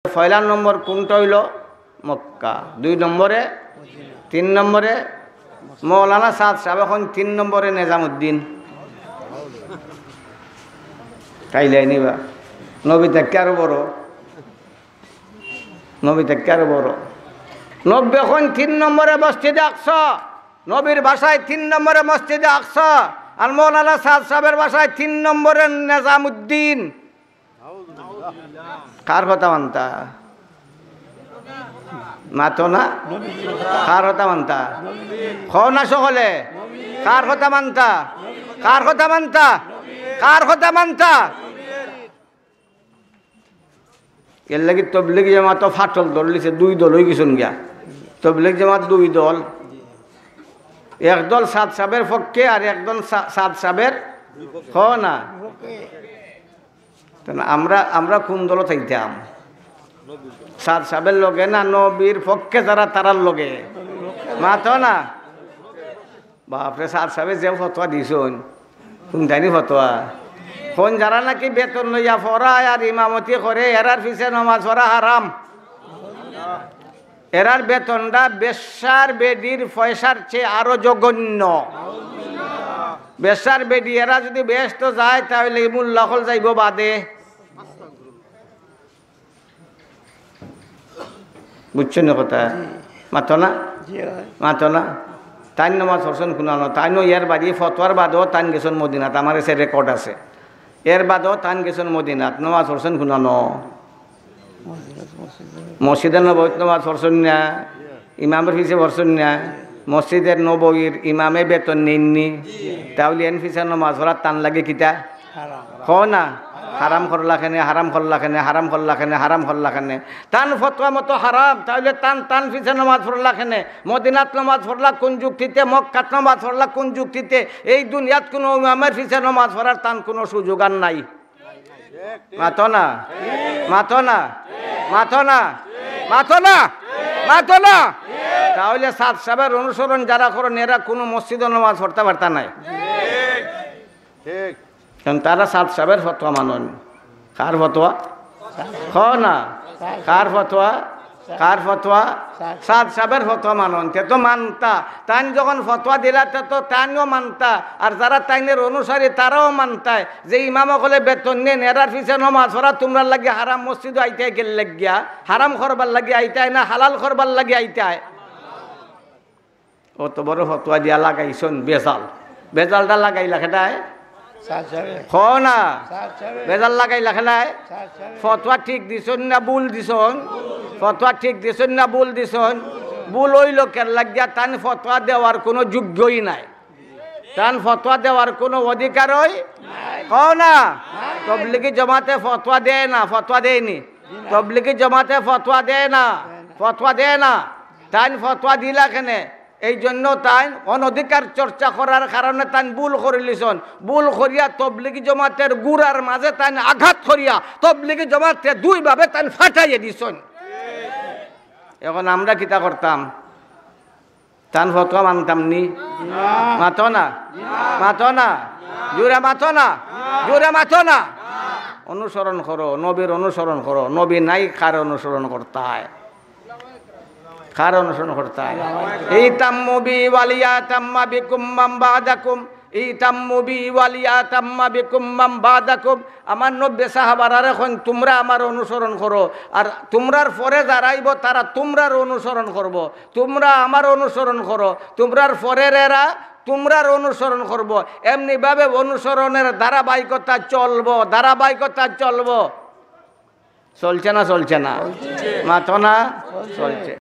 পয়লা নম্বর কোনটা হইল মক্কা, 2 নম্বরে 3 নম্বরে মৌলানা সাদ সাহেব, এখন 3 নম্বরে নিজামুদ্দিন। কাইলাই নিবা নবী থেকে আরো বড়, নবী থেকে আরো বড়। নবী এখন 3 নম্বরে মসজিদে আকসা, নবীর ভাষায় 3 নম্বরে মসজিদে আকসা, আর মৌলানা সাদ সাহেবের ভাষায় 3 নম্বরে নিজামুদ্দিন। কার কথা মানতা? মাতো না? কার কথা মানতা? খাও না সকলে, কার কথা মানতা? কার কথা মানতা? কার কথা মানতা? এর লাগি তবলিগ জামাত ফাটল ধরলিছে, 2 দল হয়ে গেছেন গিয়া। তবলিগ জামাত 2 দল, এক দল সাদ সাহেবের পক্ষে আর একদল সাদ সাহেবের খাও না। আমরা কোন দল থাকতাম? সাদ সাহেবের লগে না নবীর পক্ষে যারা তারার লগে? মাতো না? বাপরে, সাদ সাহেবের যে ফতোয়া দিছুন, কোনটানি ফতোয়া? কোন যারা নাকি বেতন লইয়া পড়ায় আর ইমামতি করে, এরার পিছে নমাজ পড়া হারাম। এরার বেতনটা বেশ্যার বেডির পয়সার চেয়ে আরো জঘন্য। বেশ্যার বেডি এরা যদি ব্যস্ত যায় তাহলে মুল্লাখল যাইব বাদে। বুঝছেন না কথা? মাতো না? মাতো না? তাই নামাজ পড়ছেন শুনানো, তাই নো এর বাড়ি ফতোয়ার বাদেও তান গেছেন মদিনাত, আমার এসে রেকর্ড আছে। এর বাদেও তান গেছেন মদিনাত, নামাজ পড়ছেন শুনানো। মসজিদের নববীত নামাজ পড়ছেন না, ইমামের ফিসে পড়ছেন না। মসজিদের নববীর ইমামে বেতন নেননি, তাহলে এন ফিসে নামাজ পড়ার টান লাগে কিতা? হ না? হারাম করলাখানে, হারাম করলাখানে, হারাম করলাখানে, হারাম করলাখানে। তান ফতোয়া মতো হারাম, তাহলে টান ফিসে নামাজ পড়লাখানে। মদিনাত নামাজ পড়লা কোন যুক্তিতে? মক্কাত নামাজ পড়লা কোন যুক্তিতে? এই দুনিয়াত কোনো ইমামের ফিসে নামাজ পড়ার টান কোনো সুযোগ আর নাই। মাতো না? মাতো না? মাতো না? মাতো না? মাতো না? তাহলে সাদ সাহেবের অনুসরণ যারা করেন এরা কোনো মসজিদে নামাজ পড়তে পারতা নাই। কারণ তারা সাদ সাহেবের ফতোয়া মানন। কার ফতোয়া? খ না? কার ফতোয়া? কার ফতোয়া? সাদ সাহেবের ফতোয়া মানন। তে তো মানতা, তাই যখন ফতোয়া দিলা তে তো তাইও মানতা, আর যারা তাইনের অনুসারী তারাও মানতায় যে ইমামকলে বেতন নেন, এরার পিছে নমাজ পড়া তোমরা লাগে হারাম মসজিদ আইতায় গেল লাগিয়া, হারাম করবার লাগে আইতায় না হালাল করবার লাগে আইতায়। অত বড় ফতোয়া দিয়া লাগাইছন বেজাল, বেজালটা লাগাইলা খেটায় খ না? বেজাল লাগাইলা খেলায় ফতোয়া ঠিক দিছন না ভুল দিছন? ফতোয়া ঠিক দিছন না ভুল দিছন? ভুল ওই লোকের লাগিয়া তান ফতোয়া দেওয়ার কোনো যোগ্যই নাই, তান ফতোয়া দেওয়ার কোনো অধিকারই ক না। তবলিগি জমাতে ফতোয়া দেয় না, ফতোয়া দেয়নি। তবলিগি জমাতে ফতোয়া দেয় না, ফতোয়া দেয় না। তাই ফতোয়া দিলা কেনে? এই জন্য তাই অনধিকার চর্চা করার কারণে তাই ভুল করিলিছন। ভুল করিয়া তবলিগি জমাতের গুড়ার মাঝে তাই আঘাত করিয়া তবলিগি জমাতে 2 ভাবে তাই ফাটাইয়ে দিছন। এখন আমরা কিতা করতাম? তান ফতোয়া মানতাম নি? মাতো না? মাতো না? জোরে মাতো না? জোরে মাতো না? অনুসরণ করো, নবীর অনুসরণ করো। নবী নাই, কার অনুসরণ করতে হয়? কার অনুসরণ করতে হয়? এই তাম্মুবি ওয়ালিয়া তাম্মা বিকুম মাম বাদাকুম, এই তাম্মুবি ওয়ালিয়া তাম্মা বিকুম মাম বাদাকুম। আমার নব্বে সাহাবারা এখন তোমরা আমার অনুসরণ করো, আর তোমরার পরে যারা আইব তারা তোমরার অনুসরণ করব। তোমরা আমার অনুসরণ করো, তোমরার পরের এরা তোমরার অনুসরণ করব। এমনিভাবে অনুসরণের ধারাবাহিকতা চলবো, ধারাবাহিকতা চলবো। চলছে না? চলছে না? মাতো না? চলছে।